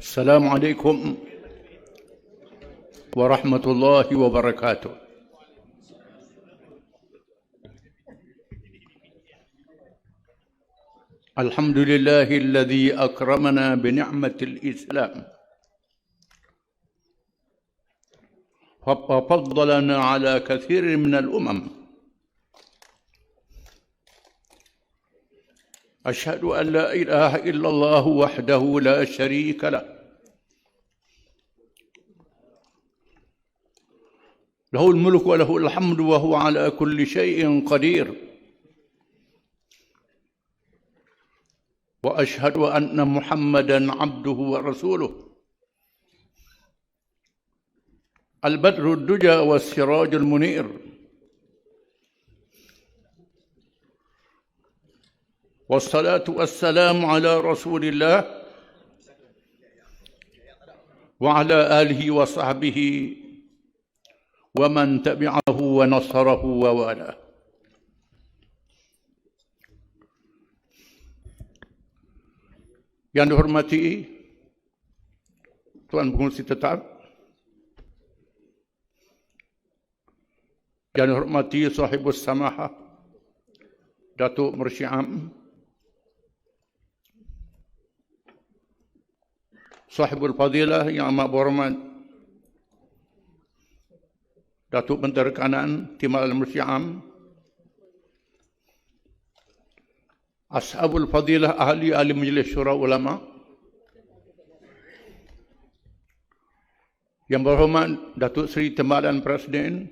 السلام عليكم ورحمة الله وبركاته. الحمد لله الذي أكرمنا بنعمة الإسلام وفضلنا على كثير من الأمم. أشهد أن لا إله إلا الله وحده لا شريك له، له الملك وله الحمد وهو على كل شيء قدير. وأشهد أن محمدا عبده ورسوله، البدر الدجى والسراج المنير، والصلاة والسلام على رسول الله وعلى آله وصحبه ومن تبعه ونصره ووالاه. Yang dihormati Tuan Pengerusi Tetap, yang dihormati Sahibus Samahah Datuk Mursyid Sahibul Fadilah yang amat berhormat Datuk Menteri Kanan Timbalan Mursyid, Ashabul Fadilah ahli Majlis Syura Ulama, yang berhormat Datuk Seri Timbalan Presiden,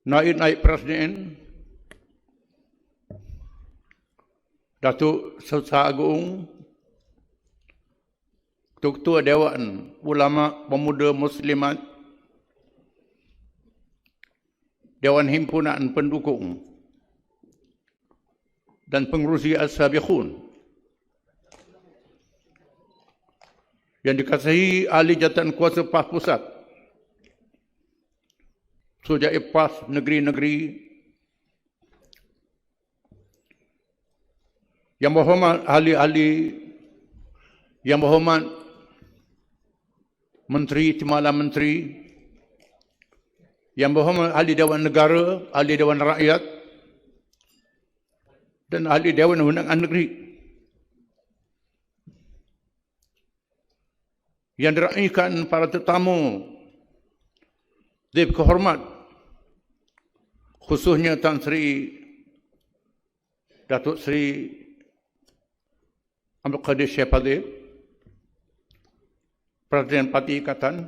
Naib Presiden, Datuk Sesat Agung, Ketua Dewan Ulama Pemuda Muslimat, Dewan Himpunan Pendukung dan pengurusi As-Sabiqun, yang dikasihi ahli jabatan kuasa PAS Pusat, Sujai PAS negeri-negeri, yang berhormat ahli-ahli, yang berhormat Menteri Timbalan Menteri, yang berhormat ahli Dewan Negara, ahli Dewan Rakyat dan ahli Dewan Undangan Negeri, yang diraihkan para tetamu Dip Kehormat, khususnya Tan Sri Datuk Seri Abdul Qadir Syekh Padhir, Presiden Parti Ikatan,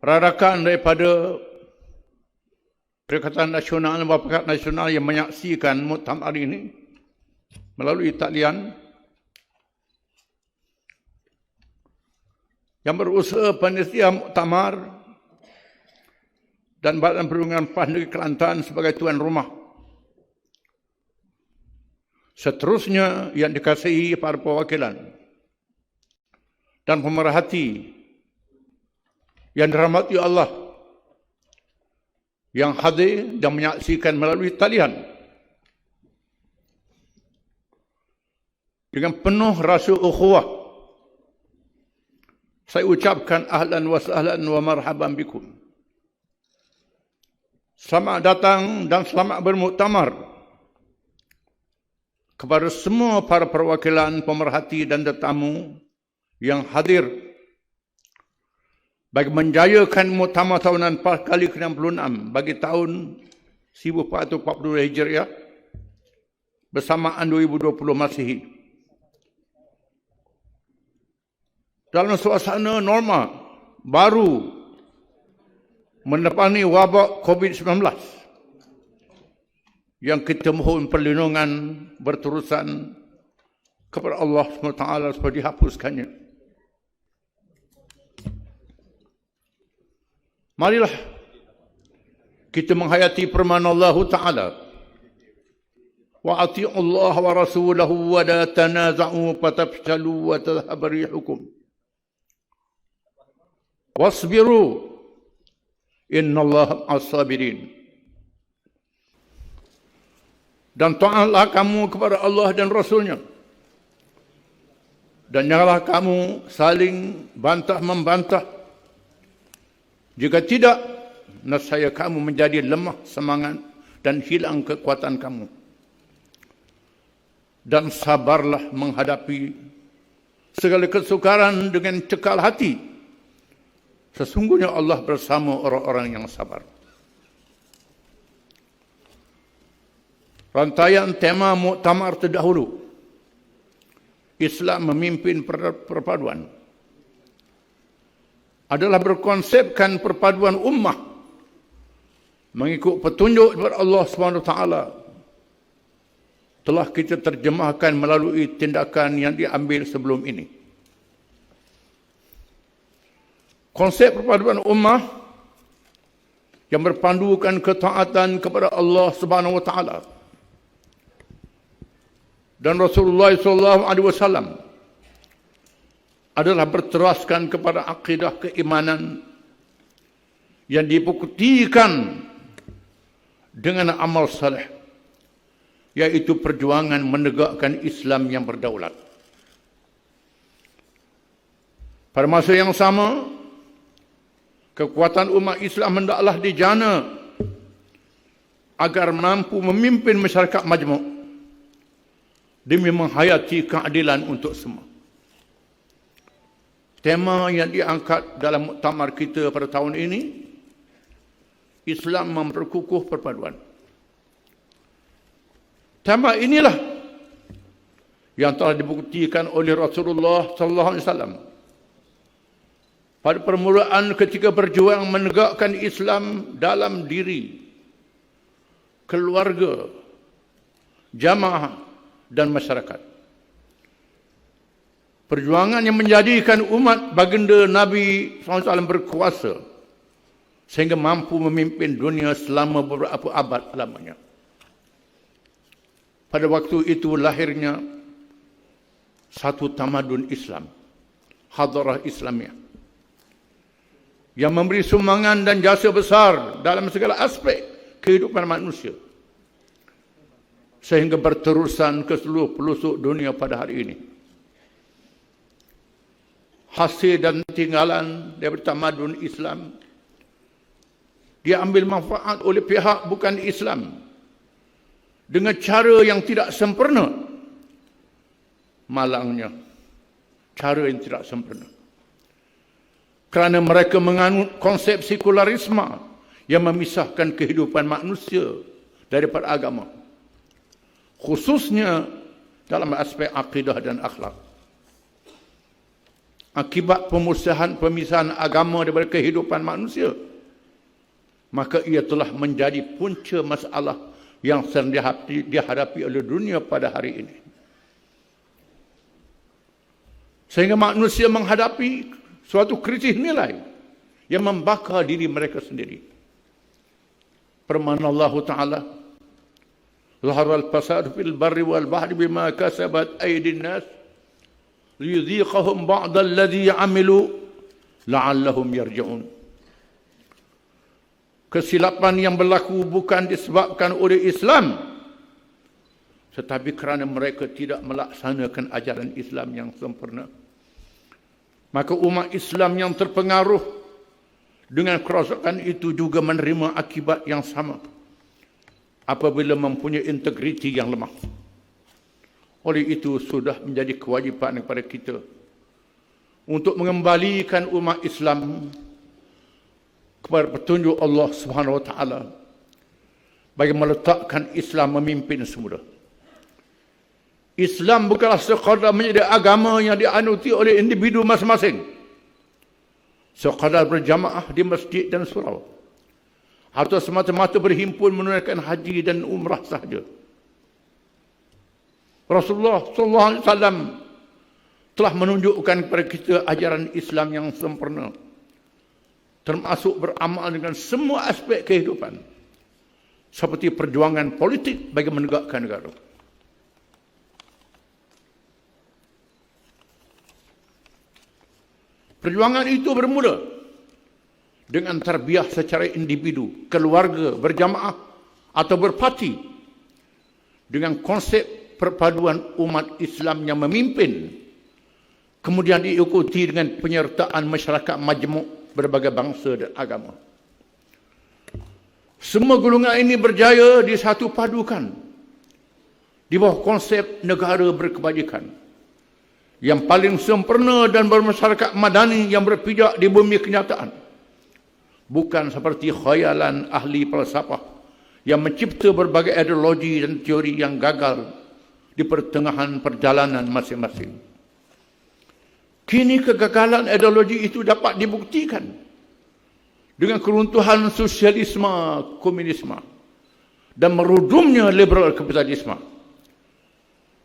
rakan daripada Perikatan Nasional dan Perikatan Nasional yang menyaksikan muktamar ini melalui talian, yang berusaha panitia muktamar dan Badan Perhubungan PAS Negeri Kelantan sebagai tuan rumah. Seterusnya yang dikasihi para perwakilan dan pemerhati yang dirahmati Allah, yang hadir dan menyaksikan melalui talian, dengan penuh rasa ukhuwah saya ucapkan ahlan wa sahlan wa marhaban bikum. Selamat datang dan selamat bermuktamar kepada semua para perwakilan, pemerhati dan tetamu yang hadir bagi menjayakan muktamar tahunan PAS kali ke-66 bagi tahun 1442 Hijriah bersamaan 2020 Masihi. Dalam suasana norma baru menepani wabak COVID-19 yang kita mohon perlindungan berterusan kepada Allah SWT supaya dihapuskannya. Marilah kita menghayati firman Allah Ta'ala, wa ati'u Allah wa rasulahu wa la tanaza'u fatafshalu wa tadhhab rihukum wasbiru innallaha ma'as sabirin. Dan taatlah kamu kepada Allah dan Rasulnya. Dan janganlah kamu saling bantah-membantah. Jika tidak, nescaya kamu menjadi lemah semangat dan hilang kekuatan kamu. Dan sabarlah menghadapi segala kesukaran dengan cekal hati. Sesungguhnya Allah bersama orang-orang yang sabar. Rantaian tema muktamar terdahulu, Islam memimpin perpaduan, adalah berkonsepkan perpaduan ummah mengikut petunjuk daripada Allah SWT. Telah kita terjemahkan melalui tindakan yang diambil sebelum ini. Konsep perpaduan ummah yang berpandukan ketaatan kepada Allah SWT dan Rasulullah SAW adalah berteraskan kepada akidah keimanan yang dibuktikan dengan amal saleh, yaitu perjuangan menegakkan Islam yang berdaulat. Pada masa yang sama, kekuatan umat Islam hendaklah dijana agar mampu memimpin masyarakat majmuk demi menghayati keadilan untuk semua. Tema yang diangkat dalam muktamar kita pada tahun ini, Islam memperkukuh perpaduan. Tema inilah yang telah dibuktikan oleh Rasulullah SAW pada permulaan ketika berjuang menegakkan Islam dalam diri, keluarga, jamaah dan masyarakat. Perjuangan yang menjadikan umat baginda Nabi SAW berkuasa sehingga mampu memimpin dunia selama beberapa abad lamanya. Pada waktu itu lahirnya satu tamadun Islam, hadarah Islamiyah, yang memberi sumbangan dan jasa besar dalam segala aspek kehidupan manusia, sehingga berterusan ke seluruh pelosok dunia pada hari ini. Hasil dan tinggalan daripada tamadun Islam diambil manfaat oleh pihak bukan Islam dengan cara yang tidak sempurna. Malangnya, cara yang tidak sempurna. Kerana mereka menganut konsep sekularisme yang memisahkan kehidupan manusia daripada agama, khususnya dalam aspek akidah dan akhlak. Akibat pemisahan agama daripada kehidupan manusia, maka ia telah menjadi punca masalah yang sedang dihadapi oleh dunia pada hari ini. Sehingga manusia menghadapi suatu krisis nilai yang membakar diri mereka sendiri. Firman Allah Ta'ala, Zaharal fasad fil barri wal bahri bima kasabat aydin nas liyudhiqahum ba'da alladhi amilu la'allahum yarji'un. Kesilapan yang berlaku bukan disebabkan oleh Islam, tetapi kerana mereka tidak melaksanakan ajaran Islam yang sempurna. Maka umat Islam yang terpengaruh dengan kerosakan itu juga menerima akibat yang sama apabila mempunyai integriti yang lemah. Oleh itu sudah menjadi kewajipan kepada kita untuk mengembalikan umat Islam kepada petunjuk Allah Subhanahu Wa Taala bagi meletakkan Islam memimpin semula. Islam bukanlah sekadar menjadi agama yang dianuti oleh individu masing-masing, sekadar berjamaah di masjid dan surau, atau semata-mata berhimpun menunaikan haji dan umrah sahaja. Rasulullah SAW telah menunjukkan kepada kita ajaran Islam yang sempurna, termasuk beramal dengan semua aspek kehidupan, seperti perjuangan politik bagi menegakkan negara. Perjuangan itu bermula dengan tarbiyah secara individu, keluarga, berjamaah atau berparti, dengan konsep perpaduan umat Islam yang memimpin, kemudian diikuti dengan penyertaan masyarakat majmuk berbagai bangsa dan agama. Semua golongan ini berjaya disatu padukan di bawah konsep negara berkebajikan yang paling sempurna dan bermasyarakat madani yang berpijak di bumi kenyataan. Bukan seperti khayalan ahli falsafah yang mencipta berbagai ideologi dan teori yang gagal di pertengahan perjalanan masing-masing. Kini kegagalan ideologi itu dapat dibuktikan dengan keruntuhan sosialisme, komunisme dan merudumnya liberal kapitalisme.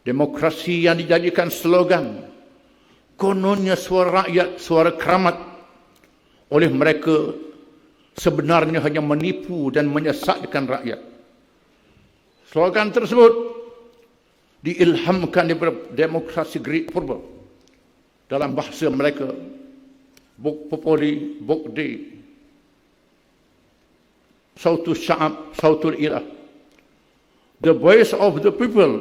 Demokrasi yang dijadikan slogan, kononnya suara rakyat, suara keramat, oleh mereka sebenarnya hanya menipu dan menyesatkan rakyat. Slogan tersebut diilhamkan daripada demokrasi Greek purba. Dalam bahasa mereka, Bok Popoli, Bok De, Sautul Sya'ab, Sautul Ilah. The voice of the people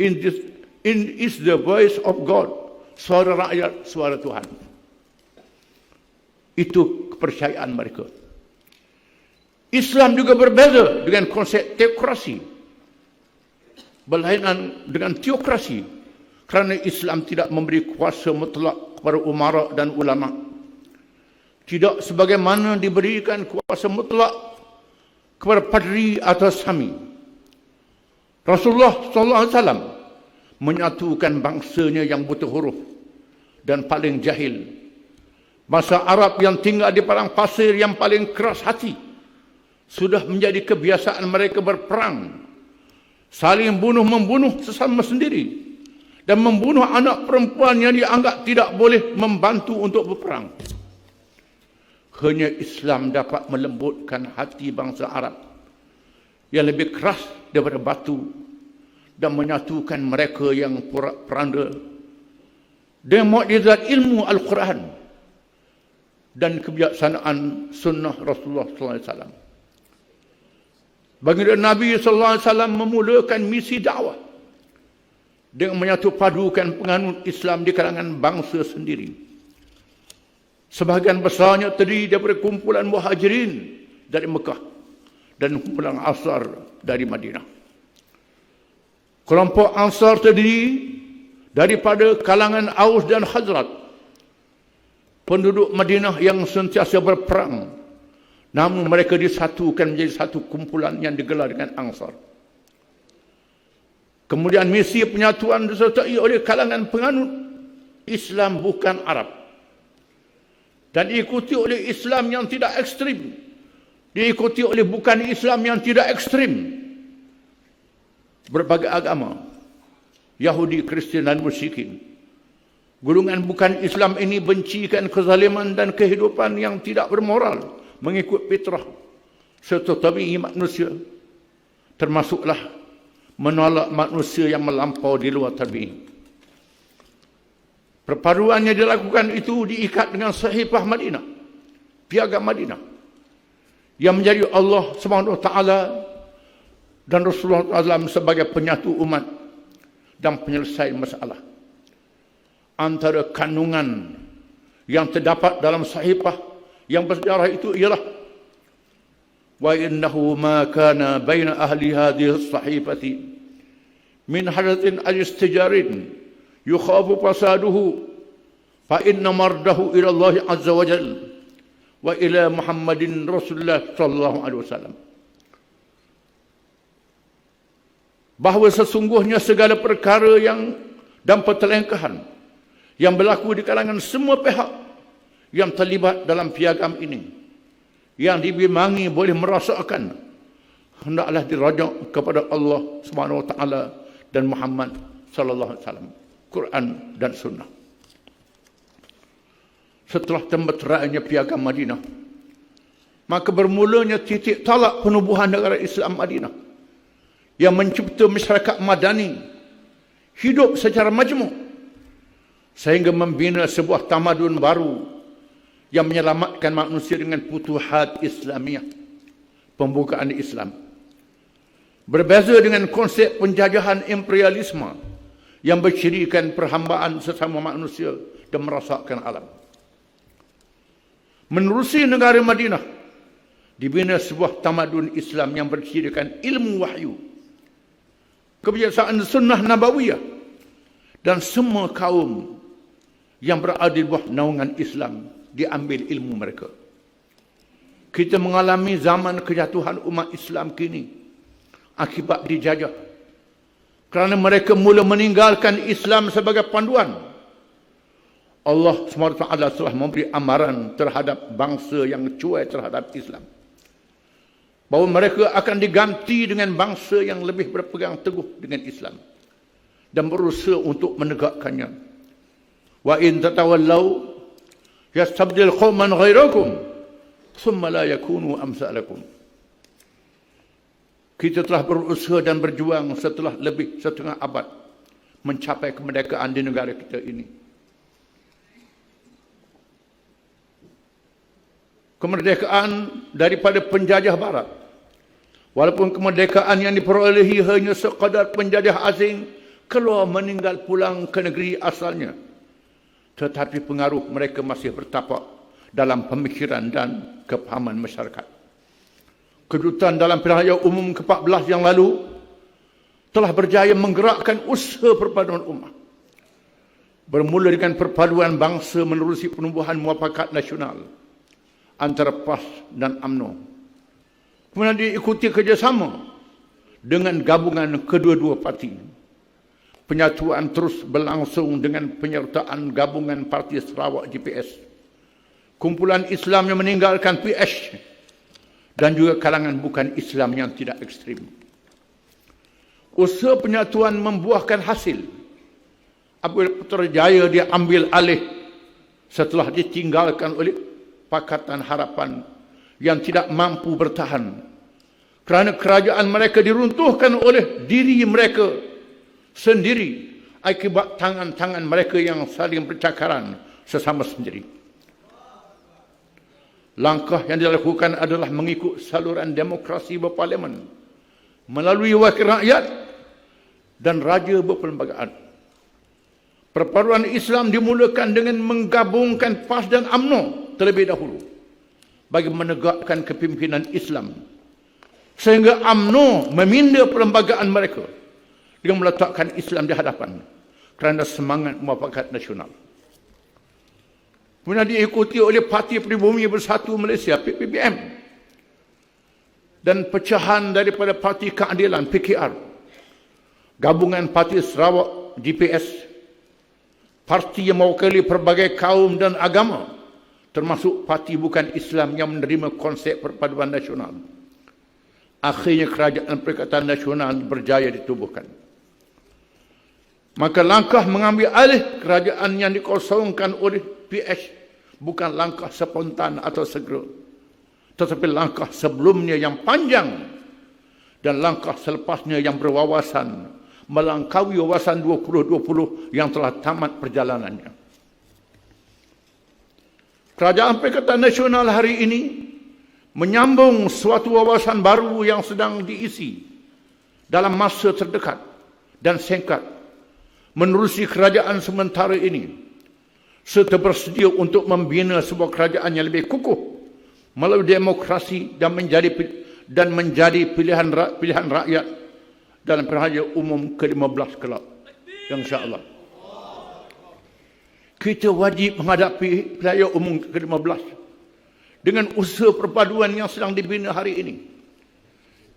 is the voice of God. Suara rakyat, suara Tuhan. Itu kepercayaan mereka. Islam juga berbeza dengan konsep teokrasi, berlainan dengan teokrasi, kerana Islam tidak memberi kuasa mutlak kepada umara dan ulama. Tidak sebagaimana diberikan kuasa mutlak kepada padri atau sami. Rasulullah SAW menyatukan bangsanya yang buta huruf dan paling jahil. Bangsa Arab yang tinggal di padang pasir yang paling keras hati, sudah menjadi kebiasaan mereka berperang, saling bunuh-membunuh sesama sendiri, dan membunuh anak perempuan yang dianggap tidak boleh membantu untuk berperang. Hanya Islam dapat melembutkan hati bangsa Arab yang lebih keras daripada batu dan menyatukan mereka yang porak-poranda dengan mukjizat ilmu Al-Quran dan kebijaksanaan sunnah Rasulullah SAW. Baginda Nabi SAW memulakan misi dakwah dengan menyatu padukan penganut Islam di kalangan bangsa sendiri. Sebahagian besarnya terdiri daripada kumpulan muhajirin dari Mekah dan kumpulan Ansar dari Madinah. Kelompok Ansar terdiri daripada kalangan Aus dan Khazraj, penduduk Madinah yang sentiasa berperang, namun mereka disatukan menjadi satu kumpulan yang digelar dengan Ansar. Kemudian misi penyatuan disertai oleh kalangan penganut Islam bukan Arab dan diikuti oleh Islam yang tidak ekstrim, diikuti oleh bukan Islam yang tidak ekstrim, berbagai agama, Yahudi, Kristian dan musyrikin. Golongan bukan Islam ini bencikan kezaliman dan kehidupan yang tidak bermoral mengikut fitrah serta tabi'i manusia, termasuklah menolak manusia yang melampau di luar tabi'i. Perpaduan yang dilakukan itu diikat dengan Sahifah Madinah, Piagam Madinah, yang menjadi Allah SWT dan Rasulullah SAW sebagai penyatu umat dan penyelesai masalah. Antara kandungan yang terdapat dalam Sahifah yang bersejarah itu ialah wa innahu ma kana baina ahli hadhihi as-sahifati min hadatin al-istijarin yukhafu fasaduhu fa inna mardahu ila Allah azza wa jalla wa ila Muhammadin Rasulullah sallallahu alaihi wasallam. Bahawa sesungguhnya segala perkara yang dan pertelengkahan yang berlaku di kalangan semua pihak yang terlibat dalam piagam ini, yang dibimbingi boleh merasakan, hendaklah dirujuk kepada Allah Subhanahu wa taala dan Muhammad sallallahu alaihi wasallam, Quran dan Sunnah. Setelah terbentuknya Piagam Madinah, maka bermulanya titik tolak penubuhan negara Islam Madinah yang mencipta masyarakat madani hidup secara majmuk sehingga membina sebuah tamadun baru yang menyelamatkan manusia dengan futuhat Islamiyah, pembukaan Islam. Berbeza dengan konsep penjajahan imperialisme yang bercirikan perhambaan sesama manusia dan merosakkan alam. Menerusi negara Madinah, dibina sebuah tamadun Islam yang bercirikan ilmu wahyu, kebiasaan sunnah nabawiyah, dan semua kaum yang berada di bawah naungan Islam diambil ilmu mereka. Kita mengalami zaman kejatuhan umat Islam kini akibat dijajah, kerana mereka mula meninggalkan Islam sebagai panduan. Allah SWT telah memberi amaran terhadap bangsa yang cuai terhadap Islam, bahawa mereka akan diganti dengan bangsa yang lebih berpegang teguh dengan Islam dan berusaha untuk menegakkannya. Wa in tatawallau yastabdil qauman ghairakum thumma la yakunu amsalakum. Kita telah berusaha dan berjuang setelah lebih setengah abad mencapai kemerdekaan di negara kita ini. Kemerdekaan daripada penjajah barat. Walaupun kemerdekaan yang diperolehi hanya sekadar penjajah asing keluar meninggal pulang ke negeri asalnya, tetapi pengaruh mereka masih bertapak dalam pemikiran dan kepahaman masyarakat. Kedutaan dalam Pilihan Raya Umum ke-14 yang lalu telah berjaya menggerakkan usaha perpaduan umat. Bermula dengan perpaduan bangsa menerusi penumbuhan muafakat nasional antara PAS dan UMNO. Kemudian diikuti kerjasama dengan gabungan kedua-dua parti. Penyatuan terus berlangsung dengan penyertaan gabungan Parti Sarawak GPS, kumpulan Islam yang meninggalkan PS, dan juga kalangan bukan Islam yang tidak ekstrim. Usaha penyatuan membuahkan hasil apabila Putrajaya diambil alih setelah ditinggalkan oleh Pakatan Harapan yang tidak mampu bertahan kerana kerajaan mereka diruntuhkan oleh diri mereka sendiri akibat tangan-tangan mereka yang saling bercakaran sesama sendiri. Langkah yang dilakukan adalah mengikut saluran demokrasi berparlimen melalui wakil rakyat dan raja berperlembagaan. Perpaduan Islam dimulakan dengan menggabungkan PAS dan UMNO terlebih dahulu bagi menegakkan kepimpinan Islam, sehingga UMNO meminda perlembagaan mereka dengan meletakkan Islam di hadapan kerana semangat muafakat nasional. Kemudian diikuti oleh Parti Pribumi Bersatu Malaysia PPBM dan pecahan daripada Parti Keadilan PKR, gabungan Parti Sarawak GPS, parti yang mewakili pelbagai kaum dan agama, termasuk parti bukan Islam yang menerima konsep perpaduan nasional. Akhirnya Kerajaan Perikatan Nasional berjaya ditubuhkan. Maka langkah mengambil alih kerajaan yang dikosongkan oleh PS bukan langkah spontan atau segera, tetapi langkah sebelumnya yang panjang dan langkah selepasnya yang berwawasan melangkaui wawasan 2020 yang telah tamat perjalanannya. Kerajaan Perikatan Nasional hari ini menyambung suatu wawasan baru yang sedang diisi dalam masa terdekat dan singkat menerusi kerajaan sementara ini, serta bersedia untuk membina sebuah kerajaan yang lebih kukuh melalui demokrasi dan menjadi pilihan rakyat dalam Pilihan Raya Umum ke-15 kelak, insya-Allah. Kita wajib menghadapi Pilihan Raya Umum ke-15 dengan usaha perpaduan yang sedang dibina hari ini.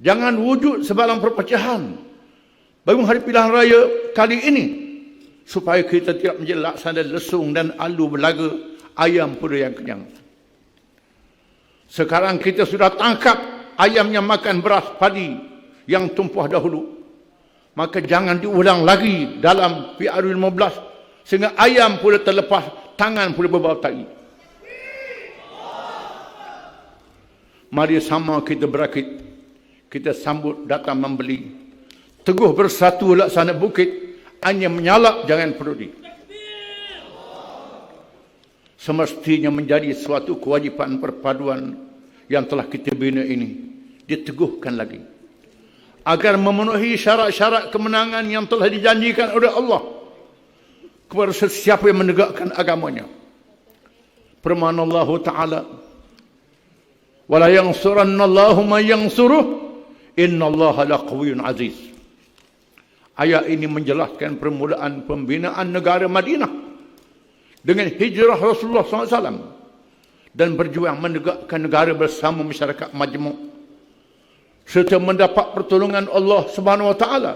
Jangan wujud sebalang perpecahan bagi hari pilihan raya kali ini, supaya kita tidak menjadi laksana lesung dan alu belaga ayam pula yang kenyang. Sekarang kita sudah tangkap ayam yang makan beras padi yang tumpah dahulu. Maka jangan diulang lagi dalam PRU 15 sehingga ayam pula terlepas, tangan pula berbau tai. Mari sama kita berakit, kita sambut datang membeli. Teguh bersatu laksana bukit, hanya menyalak jangan peduli. Semestinya menjadi suatu kewajipan perpaduan yang telah kita bina ini diteguhkan lagi. agar memenuhi syarat-syarat kemenangan yang telah dijanjikan oleh Allah kepada sesiapa yang menegakkan agamanya. Firman Allah Ta'ala, وَلَا يَنْصُرَنَّ اللَّهُ مَنْ يَنْصُرُهُ إِنَّ اللَّهَ لَقَوِيٌّ عَزِيزٌ. Ayat ini menjelaskan permulaan pembinaan negara Madinah dengan hijrah Rasulullah SAW dan berjuang menegakkan negara bersama masyarakat majmuk serta mendapat pertolongan Allah Subhanahu Wa Taala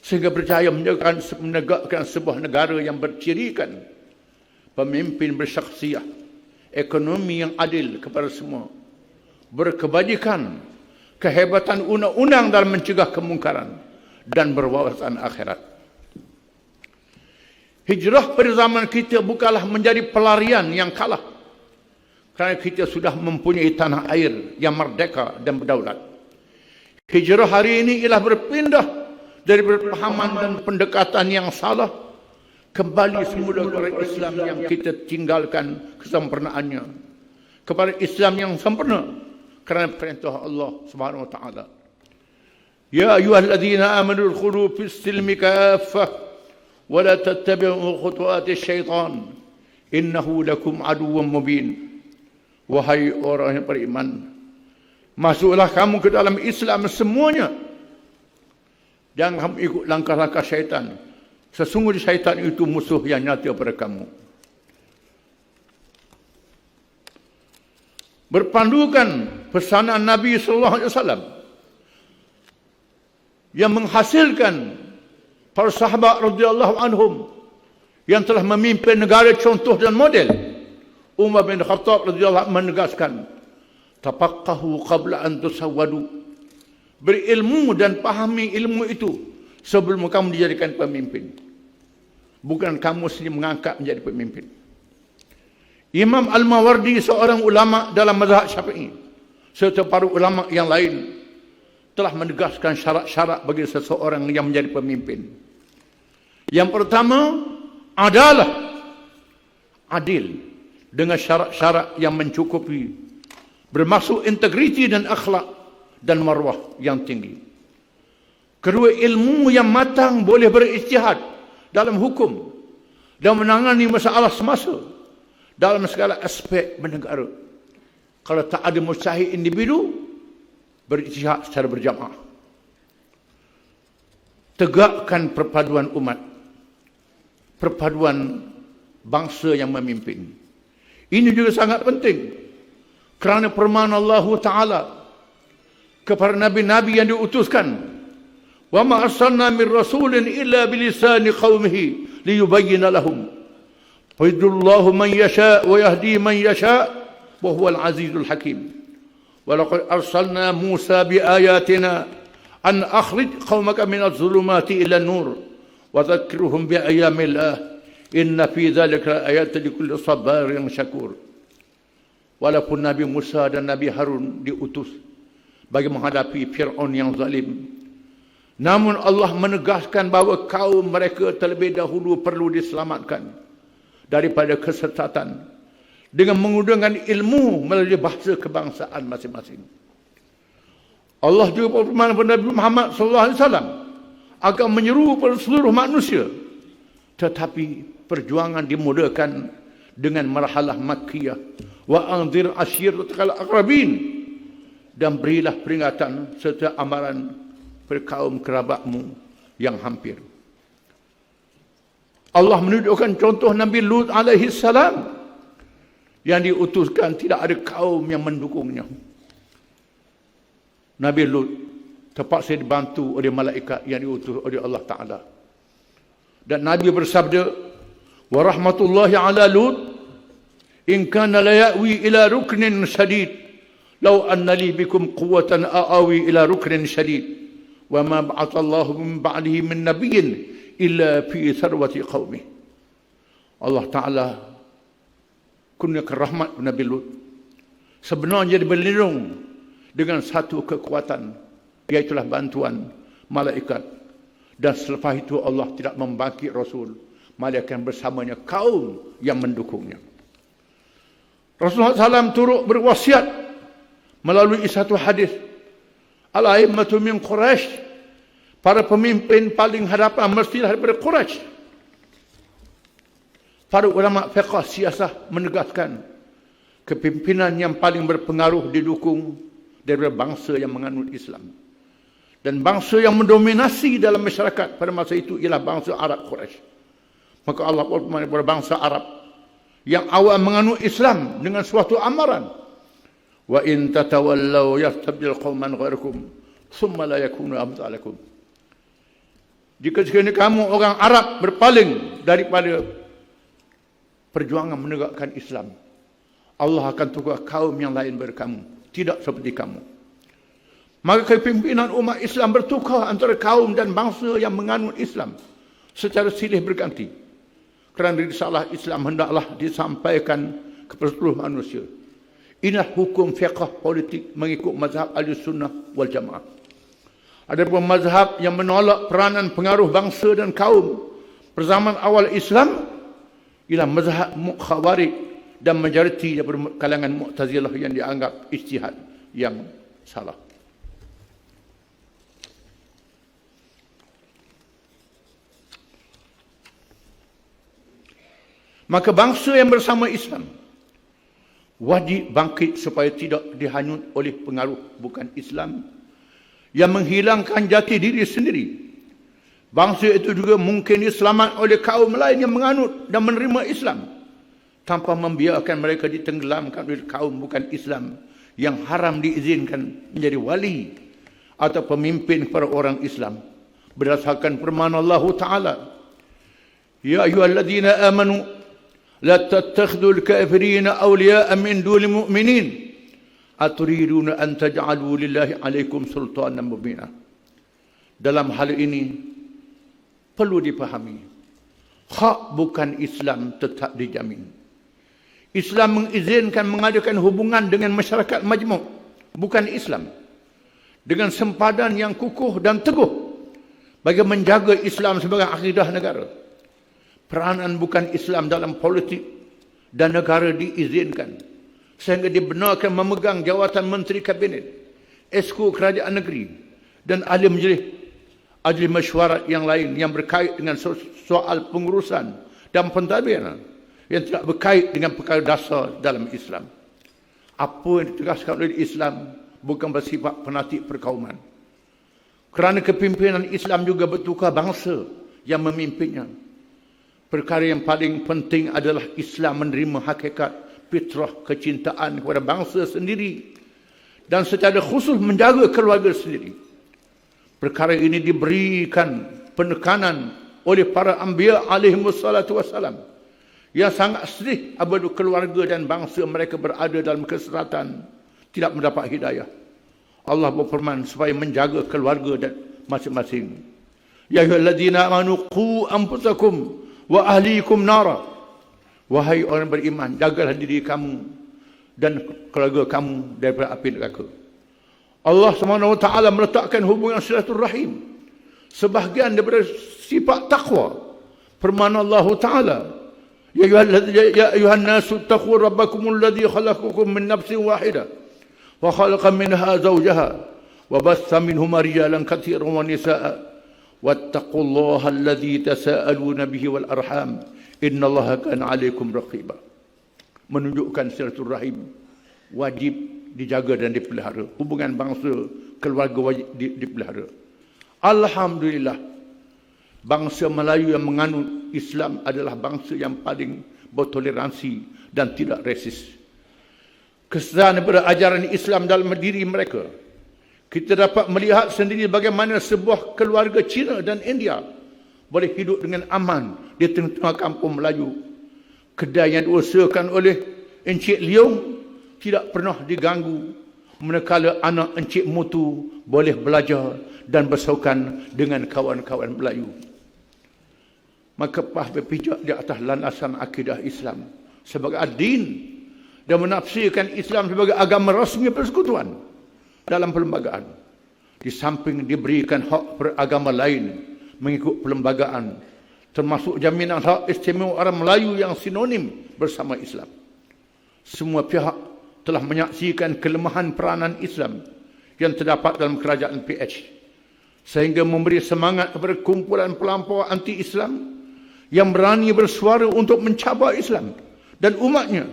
sehingga berjaya menegakkan sebuah negara yang bercirikan pemimpin bersyakhsiah, ekonomi yang adil kepada semua, berkebajikan, kehebatan undang-undang dalam mencegah kemungkaran, dan berwawasan akhirat. Hijrah pada zaman kita bukanlah menjadi pelarian yang kalah, kerana kita sudah mempunyai tanah air yang merdeka dan berdaulat. Hijrah hari ini ialah berpindah dari pemahaman dan pendekatan yang salah kembali semula kepada Islam yang kita tinggalkan kesempurnaannya, kepada Islam yang sempurna kerana perintah Allah Subhanahu Wa Taala. Ya ayyuhalladzina amanu udkhulu fis silmi kaffah wa la tattabi'u khutuwatis syaitan innahu lakum aduwwun mubin. Wahai orang yang beriman, masuklah kamu ke dalam Islam semuanya. Jangan kamu ikut langkah-langkah syaitan. Sesungguhnya syaitan itu musuh yang nyata pada kamu. Berpandukan pesanan Nabi sallallahu alaihi wasallam yang menghasilkan para sahabat radhiyallahu anhum yang telah memimpin negara contoh dan model. Umar bin Khattab radhiyallahu anhu menegaskan, "Tafaqahu qabla an tusawwadu." Berilmu dan pahami ilmu itu sebelum kamu dijadikan pemimpin. Bukan kamu sendiri mengangkat menjadi pemimpin. Imam Al-Mawardi, seorang ulama dalam mazhab Syafi'i, serta para ulama yang lain telah menegaskan syarat-syarat bagi seseorang yang menjadi pemimpin. Yang pertama adalah adil dengan syarat-syarat yang mencukupi, bermaksud integriti dan akhlak dan marwah yang tinggi. Kedua, ilmu yang matang, boleh berijtihad dalam hukum dan menangani masalah semasa dalam segala aspek bernegara. Kalau tak ada mujtahid individu, berijtihad secara berjamaah. Tegakkan perpaduan umat, perpaduan bangsa yang memimpin. Ini juga sangat penting kerana firman Allah Ta'ala kepada nabi-nabi yang diutuskan, "Wa ma arsalna min rasulin illa bilisani qaumihi liyubayyana lahum. Faydullahu man yasha wa yahdi man yasha wa huwal azizul hakim. Wa laqad arsalna Musa bi ayatina an akhrij qaumaka min adh-dhulumati ila an-nur wa dhakkirhum bi ayyamillah. Inna fi dhalika ayatin likulli sabarin syakur." Walaupun Nabi Musa dan Nabi Harun diutus bagi menghadapi Fir'aun yang zalim, namun Allah menegaskan bahawa kaum mereka terlebih dahulu perlu diselamatkan daripada kesesatan dengan menggunakan ilmu melalui bahasa kebangsaan masing-masing. Allah juga berfirman kepada Nabi Muhammad SAW akan menyeru kepada seluruh manusia, tetapi perjuangan dimulakan dengan marhalah makkiyah. Wa anzir ashiratakal aqrabin, dan berilah peringatan serta amaran kaum kerabatmu yang hampir. Allah menunjukkan contoh Nabi Lut alaihi salam yang diutuskan tidak ada kaum yang mendukungnya. Nabi Lut terpaksa dibantu oleh malaikat yang diutus oleh Allah Ta'ala. Dan Nabi bersabda, "Wa rahmatullahi ala Lut in kana la ya'wi ila ruknin shadid law anna li bikum quwwatan a'awi ila ruknin shadid wa ma ba'atha Allahu min ba'dihi min nabiyyin illa fi sarwati qaumih." Allah Ta'ala kurniakan rahmat Nabi Lut. Sebenarnya dia berlindung dengan satu kekuatan, iaitulah bantuan malaikat. Dan selepas itu Allah tidak membangkit Rasul, malaikat bersamanya kaum yang mendukungnya. Rasulullah SAW turut berwasiat melalui satu hadis Al-a'immatu min Quraisy, para pemimpin paling hadapan mestilah daripada Quraisy. Para ulama fiqh siasah menegaskan kepimpinan yang paling berpengaruh didukung daripada bangsa yang menganut Islam. Dan bangsa yang mendominasi dalam masyarakat pada masa itu ialah bangsa Arab Quraisy. Maka Allah berfirman kepada bangsa Arab yang awal menganut Islam dengan suatu amaran, wa in tatawallaw yastabdil qauman ghairakum thumma la yakunu amsalakum. Jika sekiranya kamu orang Arab berpaling daripada perjuangan menegakkan Islam, Allah akan tukar kaum yang lain daripada kamu, tidak seperti kamu. Maka kepimpinan umat Islam bertukar antara kaum dan bangsa yang menganut Islam secara silih berganti. Kerana risalah Islam hendaklah disampaikan kepada seluruh manusia. Inilah hukum fiqh politik mengikut mazhab Ahlussunnah wal Jamaah. Adapun mazhab yang menolak peranan pengaruh bangsa dan kaum perzaman awal Islam ialah mazhab Khawarij dan majoriti daripada kalangan Mu'tazilah yang dianggap ijtihad yang salah. Maka bangsa yang bersama Islam wajib bangkit supaya tidak dihanyut oleh pengaruh bukan Islam yang menghilangkan jati diri sendiri. Bangsa itu juga mungkin diselamat oleh kaum lain yang menganut dan menerima Islam tanpa membiarkan mereka ditenggelamkan oleh kaum bukan Islam yang haram diizinkan menjadi wali atau pemimpin para orang Islam berdasarkan firman Allah Ta'ala, ya ayyuhalladzina amanu la tattakhidul kafirina awliya'a min dunil mu'minin aturiduna an taj'alu lillahi 'alaikum sultanan mubina. Dalam hal ini perlu dipahami, hak bukan Islam tetap dijamin. Islam mengizinkan mengadakan hubungan dengan masyarakat majmuk bukan Islam dengan sempadan yang kukuh dan teguh bagi menjaga Islam sebagai akidah negara. Peranan bukan Islam dalam politik dan negara diizinkan sehingga dibenarkan memegang jawatan Menteri Kabinet, Esko Kerajaan Negeri dan ahli mesyuarat yang lain yang berkait dengan soal pengurusan dan pentadbiran yang tidak berkait dengan perkara dasar dalam Islam. Apa yang ditegaskan oleh Islam bukan bersifat penatik perkauman. Kerana kepimpinan Islam juga bertukar bangsa yang memimpinnya. Perkara yang paling penting adalah Islam menerima hakikat fitrah kecintaan kepada bangsa sendiri dan secara khusus menjaga keluarga sendiri. Perkara ini diberikan penekanan oleh para anbiya alaihimussalatu wassalam yang sangat sedih apabila keluarga dan bangsa mereka berada dalam keseratan, tidak mendapat hidayah. Allah berfirman supaya menjaga keluarga dan masing-masing. Ya ayyuhalladzina amanu qu anfusakum wa ahlikum nara. Wahai orang beriman, jagalah diri kamu dan keluarga kamu daripada api neraka. Allah SWT meletakkan hubungan silaturahim sebahagian daripada sifat taqwa. Firman Allah Ta'ala, ya ayuhan nasu taqu rabbakumul ladzi khalaqakum min nafsin wahidah wa khalaqa minha zawjaha wa bassa minhuma rijalan katsiran wa nisaa'a wattaqullaha alladzi tasaaluna bihi wal arham innallaha kana 'alaikum raqiba. Menunjukkan silaturahim wajib dijaga dan dipelihara. Hubungan bangsa keluarga wajib dipelihara. Alhamdulillah, bangsa Melayu yang menganut Islam adalah bangsa yang paling bertoleransi dan tidak resis. Kesedaran daripada ajaran Islam dalam diri mereka, kita dapat melihat sendiri bagaimana sebuah keluarga Cina dan India boleh hidup dengan aman di tengah-tengah kampung Melayu. Kedai yang diusahakan oleh Encik Leong tidak pernah diganggu, manakala anak Encik Mutu boleh belajar dan bersaukan dengan kawan-kawan Melayu. Maka pah berpijak di atas landasan akidah Islam sebagai ad-din dan menafsirkan Islam sebagai agama rasmi persekutuan dalam perlembagaan. Di samping diberikan hak beragama lain mengikut perlembagaan, termasuk jaminan hak istimewa orang Melayu yang sinonim bersama Islam. Semua pihak telah menyaksikan kelemahan peranan Islam yang terdapat dalam kerajaan PH, sehingga memberi semangat kepada kumpulan pelampau anti-Islam yang berani bersuara untuk mencabar Islam dan umatnya,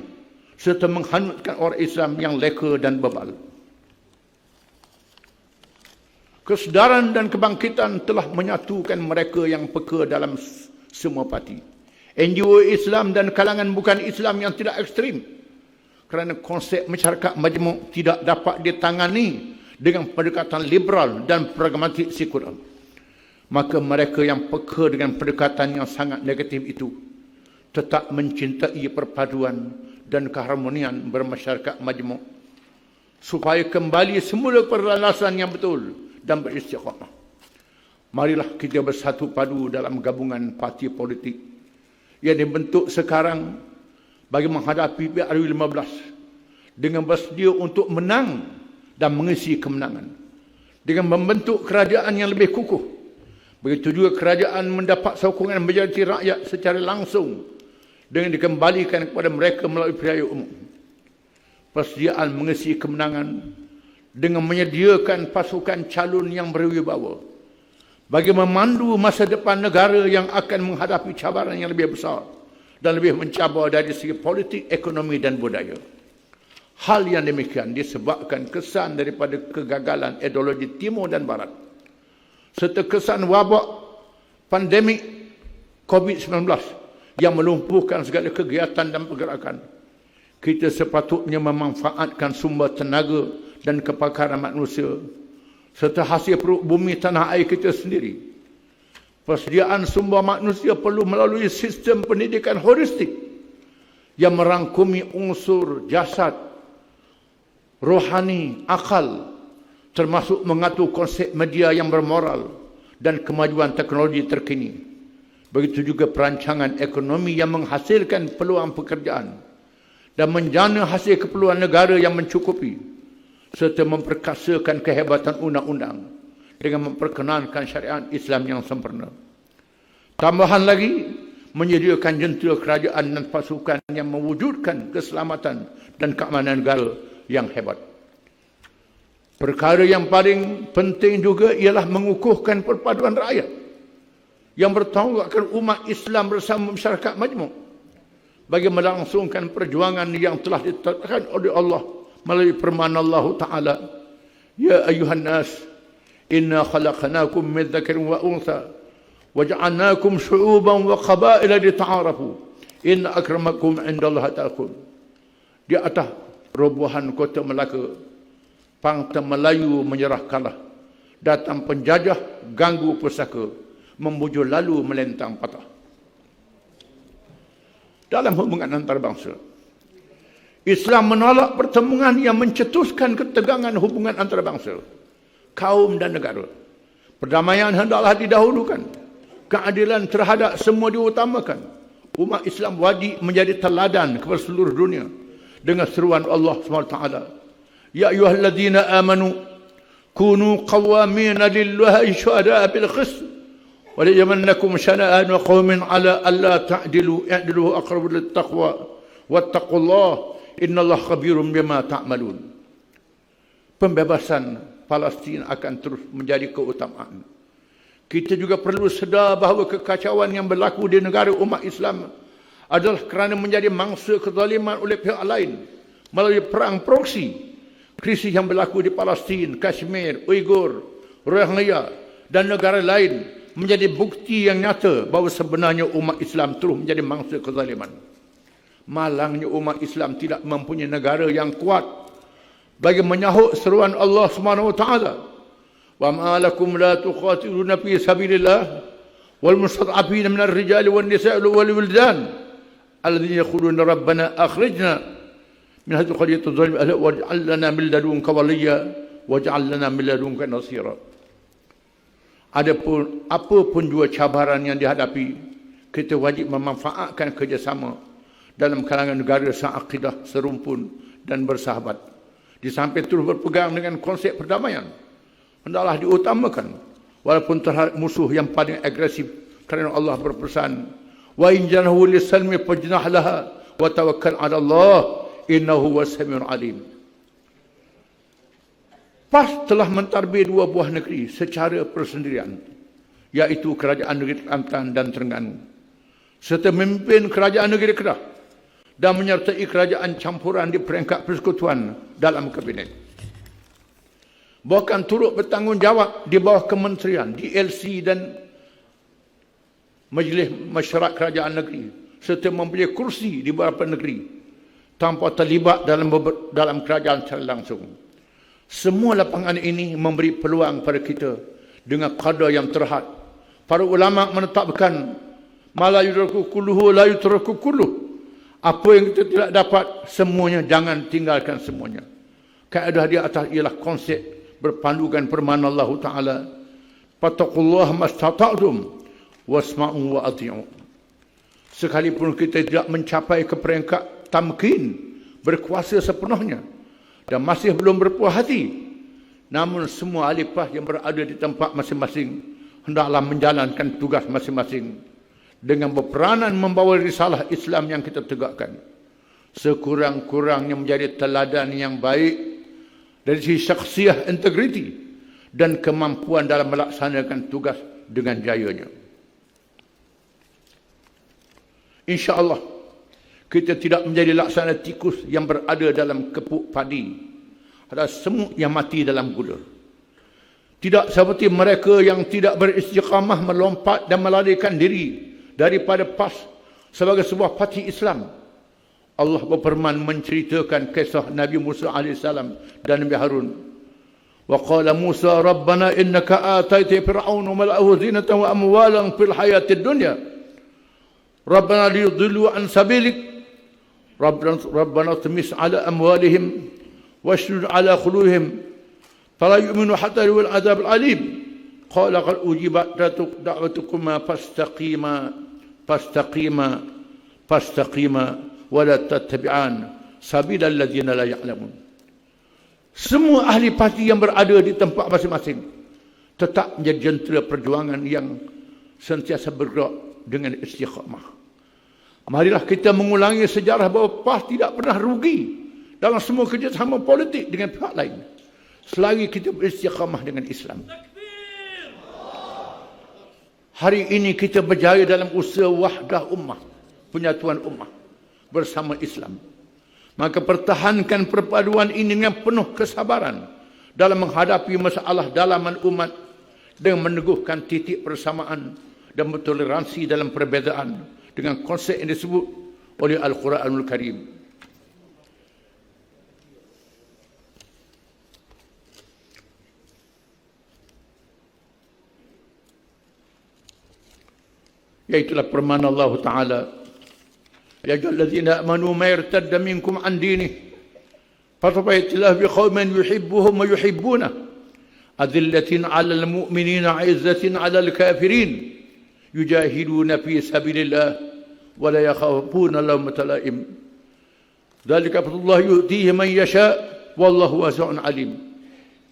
serta menghanyutkan orang Islam yang leka dan bebal. Kesedaran dan kebangkitan telah menyatukan mereka yang peka dalam semua parti, NGO Islam dan kalangan bukan Islam yang tidak ekstrim, kerana konsep masyarakat majmuk tidak dapat ditangani dengan pendekatan liberal dan pragmatik sekular. Maka mereka yang peka dengan pendekatan yang sangat negatif itu tetap mencintai perpaduan dan keharmonian bermasyarakat majmuk, supaya kembali semula perlalasan yang betul dan beristiqamah. Marilah kita bersatu padu dalam gabungan parti politik yang dibentuk sekarang bagi menghadapi PRU15 dengan bersedia untuk menang dan mengisi kemenangan, dengan membentuk kerajaan yang lebih kukuh. Begitu juga kerajaan mendapat sokongan majoriti rakyat secara langsung dengan dikembalikan kepada mereka melalui pilihan umum. Persediaan mengisi kemenangan dengan menyediakan pasukan calon yang berwibawa bagi memandu masa depan negara yang akan menghadapi cabaran yang lebih besar dan lebih mencabar dari segi politik, ekonomi dan budaya. Hal yang demikian disebabkan kesan daripada kegagalan ideologi Timur dan Barat, serta kesan wabak pandemik COVID-19 yang melumpuhkan segala kegiatan dan pergerakan. Kita sepatutnya memanfaatkan sumber tenaga dan kepakaran manusia serta hasil perut bumi tanah air kita sendiri. Persediaan sumber manusia perlu melalui sistem pendidikan holistik yang merangkumi unsur jasad, rohani, akal, termasuk mengatur konsep media yang bermoral dan kemajuan teknologi terkini. Begitu juga perancangan ekonomi yang menghasilkan peluang pekerjaan dan menjana hasil keperluan negara yang mencukupi, serta memperkasakan kehebatan undang-undang dengan memperkenankan syariat Islam yang sempurna. Tambahan lagi, menyediakan jentera kerajaan dan pasukan yang mewujudkan keselamatan dan keamanan negara yang hebat. Perkara yang paling penting juga ialah mengukuhkan perpaduan rakyat yang bertanggungjawabkan umat Islam bersama masyarakat majmuk bagi melangsungkan perjuangan yang telah ditetapkan oleh Allah melalui firman Allah Ta'ala, Ya ayuhan nas, inna khalaqnakum min dzakarin wa untha waja'alnakum syu'uban wa qabaila lita'arafu inna akramakum 'indallahi atqakum. Di atas robohan kota Melaka, Pangta Melayu menyerah kalah, datang penjajah ganggu pusaka, membujur lalu melentang patah. Dalam hubungan antarabangsa, Islam menolak pertemuan yang mencetuskan ketegangan hubungan antarabangsa, kaum dan negara. Perdamaian hendaklah didahulukan, keadilan terhadap semua diutamakan. Umat Islam wajib menjadi teladan kepada seluruh dunia dengan seruan Allah SWT, Ya ayyuhalladzina amanu kunu qawwamina lillahi syuhada'a bil qist wa la yamannakum shana'anu qaumin ala alla ta'dilu i'dilu aqrabu lit taqwa wattaqullaha innallaha khabirum bima ta'malun. Pembebasan Palestin akan terus menjadi keutamaan. Kita juga perlu sedar bahawa kekacauan yang berlaku di negara umat Islam adalah kerana menjadi mangsa kezaliman oleh pihak lain melalui perang proksi. Krisis yang berlaku di Palestin, Kashmir, Uyghur, Rohingya dan negara lain menjadi bukti yang nyata bahawa sebenarnya umat Islam terus menjadi mangsa kezaliman. Malangnya umat Islam tidak mempunyai negara yang kuat bagi menyahut seruan Allah SWT. Wa ma lakum la tuqatiluna fi sabilillah wal mustad'afina minal rijali wan nisa'i wal wildan alladhina yaquluna rabbana akhrijna min hadhihi qaryati adh-dhalimah waj'al lana min ladunka waliyya waj'al lana min ladunka nasira. Adapun apapun jua cabaran yang dihadapi, kita wajib memanfaatkan kerjasama dalam kalangan negara seakidah, serumpun dan bersahabat. Di samping terus berpegang dengan konsep perdamaian, hendaklah diutamakan walaupun terhadap musuh yang paling agresif, kerana Allah berpesan, wa in janahu lis-salmi fajnah laha wa tawakkal 'ala Allah innahu was-sami'ul 'alim. PAS telah mentadbir 2 buah negeri secara persendirian, iaitu Kerajaan Negeri Kelantan dan Terengganu, serta memimpin Kerajaan Negeri Kedah dan menyertai kerajaan campuran di peringkat persekutuan dalam kabinet. Bahkan turut bertanggungjawab di bawah kementerian, DLC dan Majlis Mesyuarat Kerajaan Negeri, serta mempunyai kursi di beberapa negeri tanpa terlibat dalam kerajaan secara langsung. Semua lapangan ini memberi peluang pada kita dengan kadar yang terhad. Para ulama menetapkan ma la yudraku kulluhu la yutraku kulluh. Apa yang kita tidak dapat semuanya, jangan tinggalkan semuanya. Kaedah di atas ialah konsep berpandukan firman Allah Ta'ala, fattaqullaha mastata'tum wasma'u wa ati'u. Sekalipun kita tidak mencapai ke peringkat tamkin, berkuasa sepenuhnya, dan masih belum berpuas hati, namun semua alifah yang berada di tempat masing-masing hendaklah menjalankan tugas masing-masing dengan berperanan membawa risalah Islam yang kita tegakkan, sekurang-kurangnya menjadi teladan yang baik dari sisi syakhsiah, integriti dan kemampuan dalam melaksanakan tugas dengan jayanya. InsyaAllah kita tidak menjadi laksana tikus yang berada dalam kepuk padi atau semut yang mati dalam gula. Tidak seperti mereka yang tidak beristiqamah melompat dan melarikan diri daripada PAS sebagai sebuah parti Islam. Allah berfirman menceritakan kisah Nabi Musa AS dan Nabi Harun. Wa qala Musa rabbana innaka ataita fir'auna mala'ahu zinatan wa amwalan fil hayatid dunya. Rabbana liyudillu an sabilik. Rabbana tumis ala amwalihim washdud ala qulubihim fala yu'minu hatta yarawul azab al-alim. Qala qad ujibat da'watukuma fastaqima wa la tattabi'an sabilal ladzina la ya'lamun. Semua ahli parti yang berada di tempat masing-masing tetap menjadi jentera perjuangan yang sentiasa bergerak dengan istiqamah. Marilah kita mengulangi sejarah bahawa PAS tidak pernah rugi dalam semua kerjasama politik dengan pihak lain selagi kita beristiqamah dengan Islam. Hari ini kita berjaya dalam usaha wahdah ummah, penyatuan ummah bersama Islam. Maka pertahankan perpaduan ini dengan penuh kesabaran dalam menghadapi masalah dalaman umat dengan meneguhkan titik persamaan dan bertoleransi dalam perbezaan dengan konsep yang disebut oleh Al-Quranul Karim. Yaitulah firman Allah Ta'ala, ya ayyuhallazina amanu ma yartadda minkum an dinih fasawfa ya'tillahu biqaumin yuhibbuhum wa yuhibbunah adillatin 'alal mu'minina 'izzatin 'alal kafirin yujahiduna fi sabilillah wa la yakhafuna lawmata laim. Dzalika fadlullah yu'tihi man yasha wallahu wasi'un 'alim.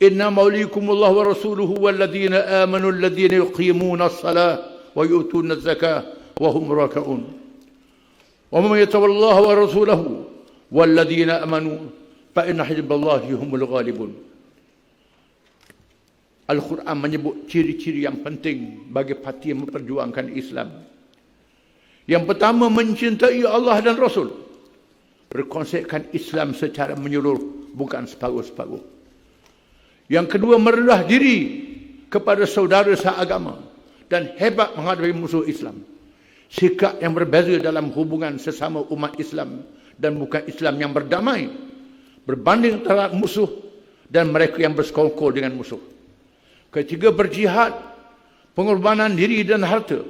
Inna mawlikumullah wa rasuluhu walladzina amanu alladzina yuqimuna as-salata wa yu'tuna az-zakata wa hum raki'un. Wa man yatawallaha wa rasulahu walladzina amanu fa inna hizballahi humul ghalibun. Al-Quran menyebut ciri-ciri yang penting bagi parti yang memperjuangkan Islam. Yang pertama, mencintai Allah dan Rasul. Berkonsepkan Islam secara menyeluruh, bukan separuh-separuh. Yang kedua, merendah diri kepada saudara seagama dan hebat menghadapi musuh Islam. Sikap yang berbeza dalam hubungan sesama umat Islam dan bukan Islam yang berdamai, berbanding terhadap musuh dan mereka yang bersekongkol dengan musuh. Ketiga, berjihad, pengorbanan diri dan harta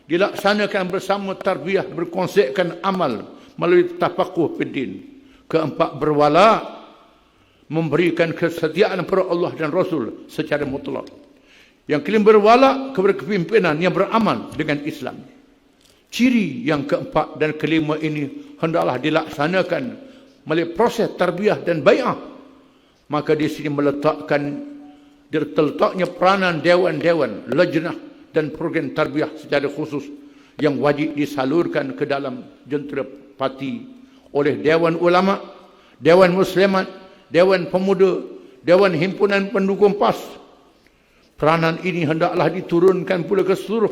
dilaksanakan bersama tarbiyah berkonsepkan amal melalui tafaquh fiddin. Keempat, berwala, memberikan kesetiaan kepada Allah dan Rasul secara mutlak. Yang kelima, berwala kepada kepimpinan yang beramal dengan Islam. Ciri yang keempat dan kelima ini hendaklah dilaksanakan melalui proses tarbiyah dan bai'ah. Maka di sini terletaknya peranan dewan-dewan, lajnah dan program tarbiyah secara khusus yang wajib disalurkan ke dalam jentera parti oleh Dewan Ulama, Dewan Muslimat, Dewan Pemuda Dewan Himpunan Pendukung PAS. Peranan ini hendaklah diturunkan pula ke seluruh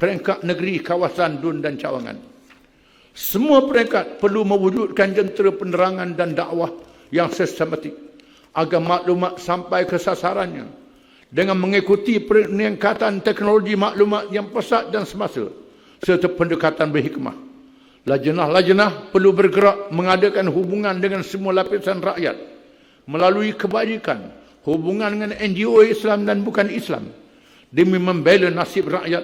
peringkat negeri, kawasan DUN dan cawangan. Semua peringkat perlu mewujudkan jentera penerangan dan dakwah yang sistematik agar maklumat sampai ke sasarannya dengan mengikuti peningkatan teknologi maklumat yang pesat dan semasa serta pendekatan berhikmah. Lajnah-lajnah perlu bergerak mengadakan hubungan dengan semua lapisan rakyat melalui kebajikan, hubungan dengan NGO Islam dan bukan Islam demi membela nasib rakyat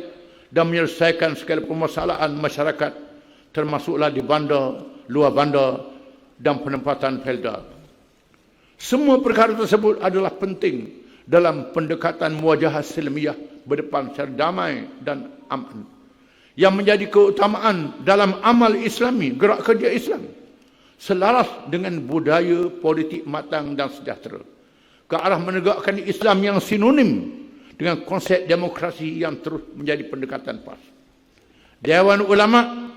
dan menyelesaikan segala permasalahan masyarakat termasuklah di bandar, luar bandar dan penempatan pelda. Semua perkara tersebut adalah penting dalam pendekatan muwajahah silmiah berdepan secara damai dan aman yang menjadi keutamaan dalam amal Islami, gerak kerja Islam selaras dengan budaya politik matang dan sejahtera ke arah menegakkan Islam yang sinonim dengan konsep demokrasi yang terus menjadi pendekatan PAS. Dewan Ulama,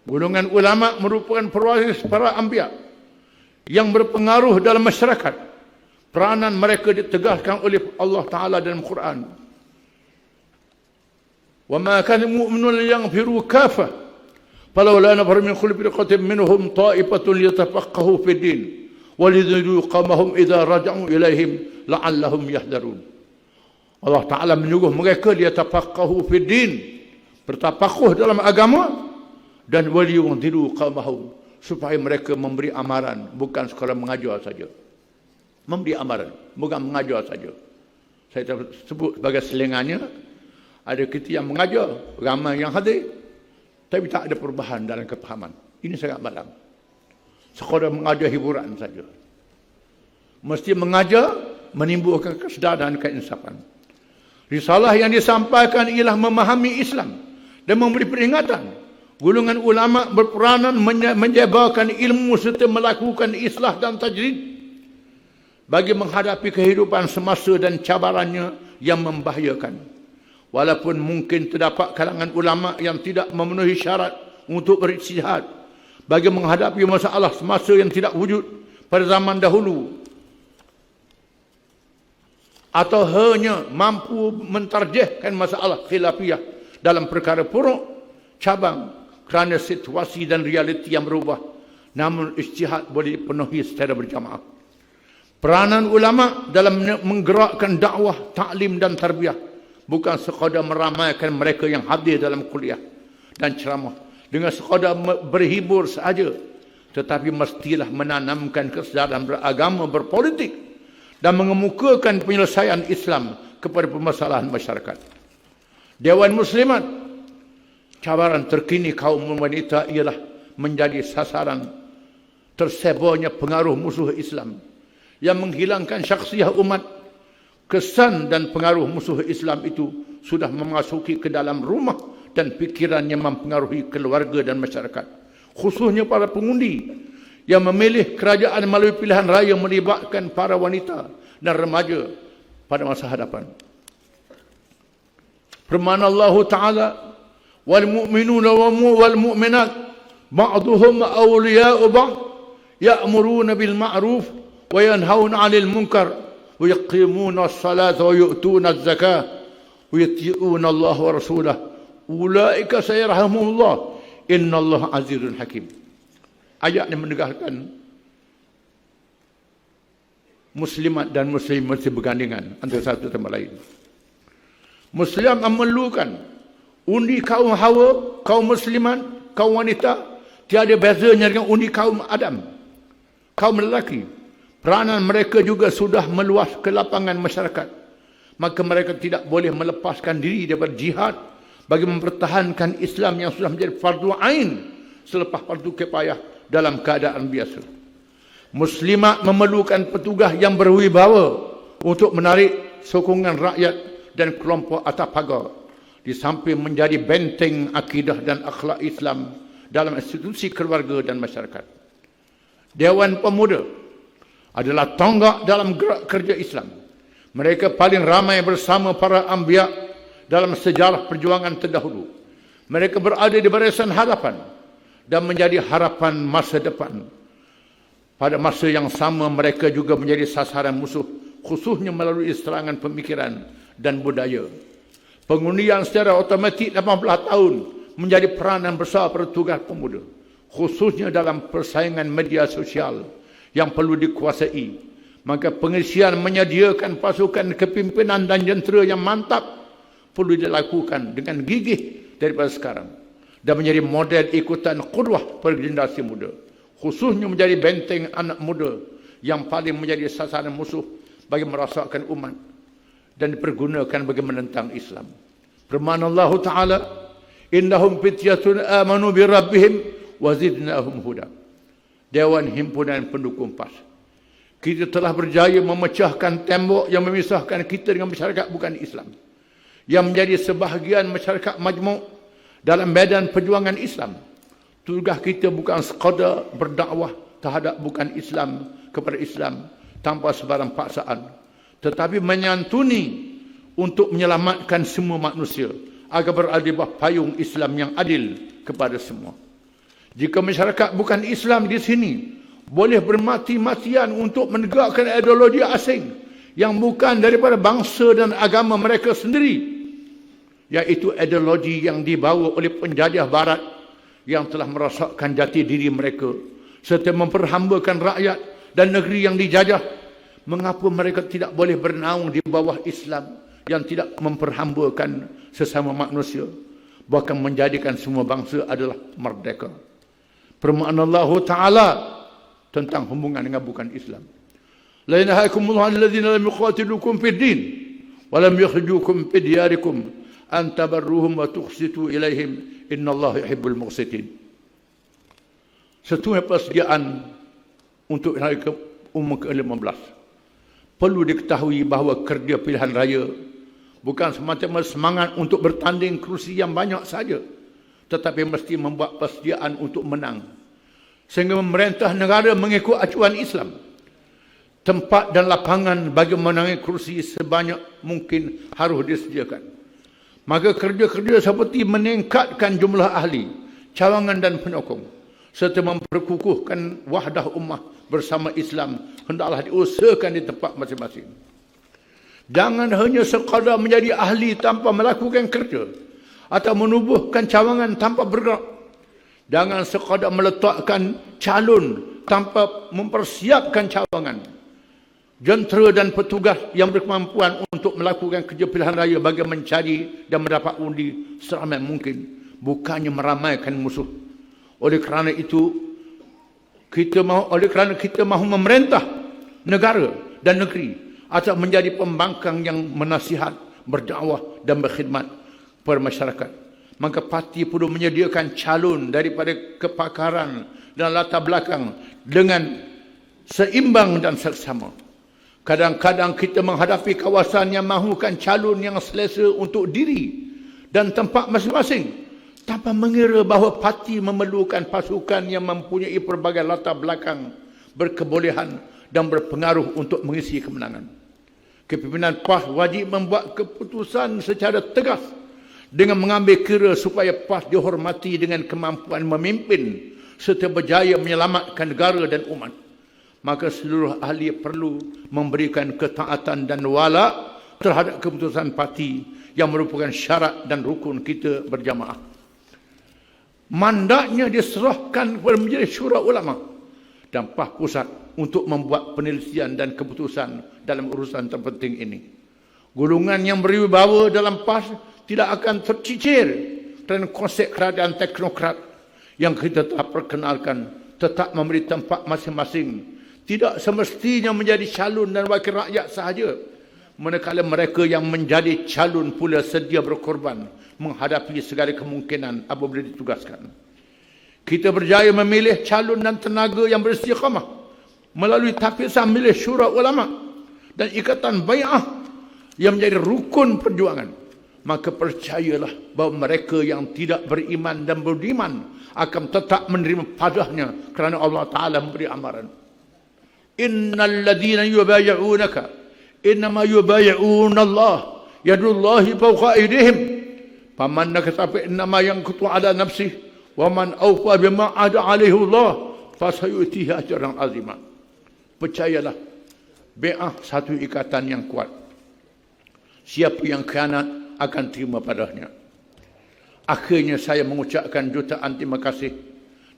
golongan ulama merupakan pewaris para anbiya yang berpengaruh dalam masyarakat. Peranan mereka ditegaskan oleh Allah Ta'ala dalam Quran. وَمَا كَانَ الْمُؤْمِنُونَ لِيَنْفِرُوا كَافَةً فَلَوْلَا نَفَرَ مِنْ كُلِّ فِرْقَةٍ مِنْهُمْ طَائِفَةٌ لِيَتَفَقَّهُوا فِي الدِّينِ وَلِيُنذِرُوا قَوْمَهُمْ إِذَا رَجَعُوا إِلَيْهِمْ لَعَلَّهُمْ يَحْذَرُونَ. Allah Ta'ala menyuruh mereka liyatafaqahu fid din, bertafakuh dalam agama, dan waliyunziru qaumahum, supaya mereka memberi amaran, bukan sekadar mengajar saja. Memberi amaran, bukan mengajar saja. Saya sebut sebagai selingannya, ada kita yang mengajar, ramai yang hadir, tapi tak ada perubahan dalam kepahaman. Ini sangat malang. Sekadar mengajar hiburan saja. Mesti mengajar menimbulkan kesedaran dan keinsafan. Risalah yang disampaikan ialah memahami Islam dan memberi peringatan. Golongan ulama berperanan menjabarkan ilmu serta melakukan islah dan tajrid bagi menghadapi kehidupan semasa dan cabarannya yang membahayakan. Walaupun mungkin terdapat kalangan ulama yang tidak memenuhi syarat untuk berijtihad bagi menghadapi masalah semasa yang tidak wujud pada zaman dahulu, atau hanya mampu mentarjihkan masalah khilafiyah dalam perkara furu' cabang kerana situasi dan realiti yang berubah, namun ijtihad boleh dipenuhi secara berjamaah. Peranan ulama dalam menggerakkan dakwah, taklim dan tarbiyah bukan sekadar meramaikan mereka yang hadir dalam kuliah dan ceramah dengan sekadar berhibur sahaja, tetapi mestilah menanamkan kesedaran beragama, berpolitik dan mengemukakan penyelesaian Islam kepada permasalahan masyarakat. Dewan Muslimat, cabaran terkini kaum wanita ialah menjadi sasaran tersebarnya pengaruh musuh Islam yang menghilangkan syakhsiah umat. Kesan dan pengaruh musuh Islam itu sudah memasuki ke dalam rumah dan fikiran yang mempengaruhi keluarga dan masyarakat, khususnya para pengundi yang memilih kerajaan melalui pilihan raya melibatkan para wanita dan remaja pada masa hadapan. Firman Allah Ta'ala, wal mu'minuna wal mu'minat ba'duhum awliya'u ba'd ya'muruna bil ma'ruf wa yanhauna 'anil munkar wa yuqimuna as-salata wa yu'tuna az-zakah wa yuti'una Allah wa rasulahu ulaika sayarhamuhullah innallaha azizun hakim. Ayat yang menegaskan muslimat dan muslim mesti bergandingan antara satu sama lain. Muslim memerlukan undi kaum Hawa, kaum muslimat, kaum wanita tiada bezanya dengan undi kaum Adam, kaum lelaki. Peranan mereka juga sudah meluas ke lapangan masyarakat. Maka mereka tidak boleh melepaskan diri daripada jihad bagi mempertahankan Islam yang sudah menjadi fardu ain selepas fardu kifayah dalam keadaan biasa. Muslimat memerlukan petugas yang berwibawa untuk menarik sokongan rakyat dan kelompok atas pagar, di samping menjadi benteng akidah dan akhlak Islam dalam institusi keluarga dan masyarakat. Dewan Pemuda adalah tonggak dalam gerak kerja Islam. Mereka paling ramai bersama para anbiya dalam sejarah perjuangan terdahulu. Mereka berada di barisan hadapan dan menjadi harapan masa depan. Pada masa yang sama mereka juga menjadi sasaran musuh, khususnya melalui serangan pemikiran dan budaya. Pengundian secara otomatik 18 tahun menjadi peranan besar pada tugas pemuda, khususnya dalam persaingan media sosial yang perlu dikuasai. Maka pengisian menyediakan pasukan kepimpinan dan jentera yang mantap perlu dilakukan dengan gigih daripada sekarang dan menjadi model ikutan qudwah pada generasi muda, khususnya menjadi benteng anak muda yang paling menjadi sasaran musuh bagi merosakkan umat dan dipergunakan bagi menentang Islam. Firman Allah Ta'ala, innahum fityatun amanu bi rabbihim wa zidnahum huda. Dewan Himpunan Pendukung PAS, kita telah berjaya memecahkan tembok yang memisahkan kita dengan masyarakat bukan Islam, yang menjadi sebahagian masyarakat majmuk dalam medan perjuangan Islam. Tugas kita bukan sekadar berdakwah terhadap bukan Islam kepada Islam tanpa sebarang paksaan, tetapi menyantuni untuk menyelamatkan semua manusia agar berada di bawah payung Islam yang adil kepada semua. Jika masyarakat bukan Islam di sini boleh bermati-matian untuk menegakkan ideologi asing yang bukan daripada bangsa dan agama mereka sendiri, iaitu ideologi yang dibawa oleh penjajah barat yang telah merosakkan jati diri mereka serta memperhambakan rakyat dan negeri yang dijajah, mengapa mereka tidak boleh bernaung di bawah Islam yang tidak memperhambakan sesama manusia, bahkan menjadikan semua bangsa adalah merdeka? Firman Allah Ta'ala tentang hubungan dengan bukan Islam, la yanhaakumullahu 'anil ladzina lam yuqatilukum fid din wa lam yukhrijukum min diyarikum an tabarruhum wa tuqsitu ilaihim innallaha yuhibbul muqsitin. Satu persediaan untuk hari umur ke-15. Perlu diketahui bahawa kerja pilihan raya bukan semata-mata semangat untuk bertanding kerusi yang banyak saja, tetapi mesti membuat persediaan untuk menang, sehingga memerintah negara mengikut acuan Islam. Tempat dan lapangan bagi menangi kerusi sebanyak mungkin harus disediakan. Maka kerja-kerja seperti meningkatkan jumlah ahli, cawangan dan penyokong, serta memperkukuhkan wahdah ummah bersama Islam hendaklah diusahakan di tempat masing-masing. Jangan hanya sekadar menjadi ahli tanpa melakukan kerja atau menubuhkan cawangan tanpa bergerak. Jangan sekadar meletakkan calon tanpa mempersiapkan cawangan. Jentera dan petugas yang berkemampuan untuk melakukan kerja pilihan raya bagi mencari dan mendapat undi seramai mungkin, bukannya meramaikan musuh. Oleh kerana kita mahu memerintah negara dan negeri atau menjadi pembangkang yang menasihat, berdakwah dan berkhidmat kepada masyarakat, maka parti perlu menyediakan calon daripada kepakaran dan latar belakang dengan seimbang dan seksama. Kadang-kadang kita menghadapi kawasan yang mahukan calon yang selesa untuk diri dan tempat masing-masing, tanpa mengira bahawa parti memerlukan pasukan yang mempunyai pelbagai latar belakang, berkebolehan dan berpengaruh untuk mengisi kemenangan. Kepimpinan PAS wajib membuat keputusan secara tegas dengan mengambil kira supaya PAS dihormati dengan kemampuan memimpin serta berjaya menyelamatkan negara dan umat. Maka seluruh ahli perlu memberikan ketaatan dan wala terhadap keputusan parti yang merupakan syarat dan rukun kita berjamaah. Mandatnya diserahkan kepada Majlis Syura Ulama dan PAS Pusat untuk membuat penelitian dan keputusan dalam urusan terpenting ini. Golongan yang berwibawa dalam PAS tidak akan tercicir dengan konsep kerajaan teknokrat yang kita telah perkenalkan, tetap memberi tempat masing-masing. Tidak semestinya menjadi calon dan wakil rakyat sahaja, manakala mereka yang menjadi calon pula sedia berkorban menghadapi segala kemungkinan apabila ditugaskan. Kita berjaya memilih calon dan tenaga yang beristiqamah melalui tafisan milih Syura Ulama dan ikatan bai'ah yang menjadi rukun perjuangan. Maka percayalah bahawa mereka yang tidak beriman dan beriman akan tetap menerima padahnya kerana Allah Ta'ala memberi amaran. Innal ladhina yubay'unaka innama yubay'una Allah yadullahi fawqa aydihim faman nakasa fa innama yanqutu ala nafsihi wa man awfa bima ada alaihi Allah fasayutihi ajran azima. Percayalah, be'ah satu ikatan yang kuat. Siapa yang khianat akan terima padanya. Akhirnya saya mengucapkan jutaan terima kasih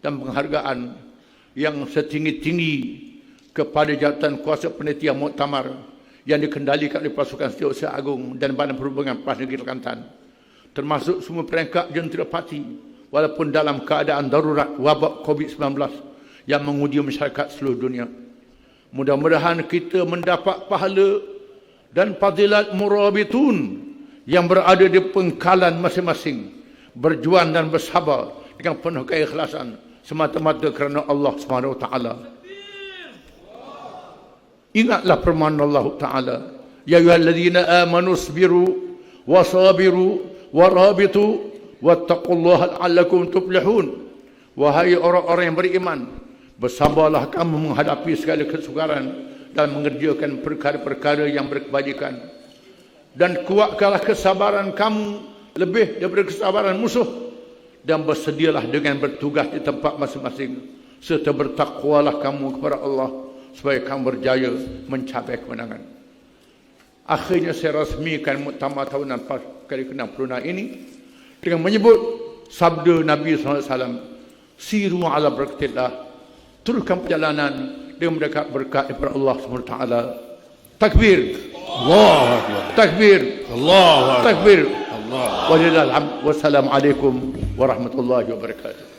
dan penghargaan yang setinggi-tinggi kepada Jabatan Kuasa Penelitian Muktamar yang dikendalikan oleh Pasukan Setiausaha Agung dan Badan Perhubungan Pas Negeri Kelantan, termasuk semua perangkat jentera parti, walaupun dalam keadaan darurat wabak COVID-19 yang menguji masyarakat seluruh dunia. Mudah-mudahan kita mendapat pahala dan fadilat murabitun yang berada di pengkalan masing-masing, berjuang dan bersabar dengan penuh keikhlasan semata-mata kerana Allah SWT. Ingatlah firman Allah Ta'ala, ya ayyuhalladzina amanu sabiru wasabiru warabitu wattaqullaha la'allakum tuflihun. Wahai orang-orang yang beriman, bersabarlah kamu menghadapi segala kesukaran dan mengerjakan perkara-perkara yang berkebajikan, dan kuatkanlah kesabaran kamu lebih daripada kesabaran musuh, dan bersedialah dengan bertugas di tempat masing-masing, serta bertakwalah kamu kepada Allah supaya kamu berjaya mencapai kemenangan. Akhirnya saya rasmikan muktamar tahunan kali ke-66 ini dengan menyebut sabda Nabi SAW, siru ala barakatillah, teruskan perjalanan dengan mendapat berkat daripada Allah SWT. Takbir, Allah Akbar. takbir, Allah Akbar. takbir. Allah. Walillahil hamd. Wassalamualaikum warahmatullahi wabarakatuh.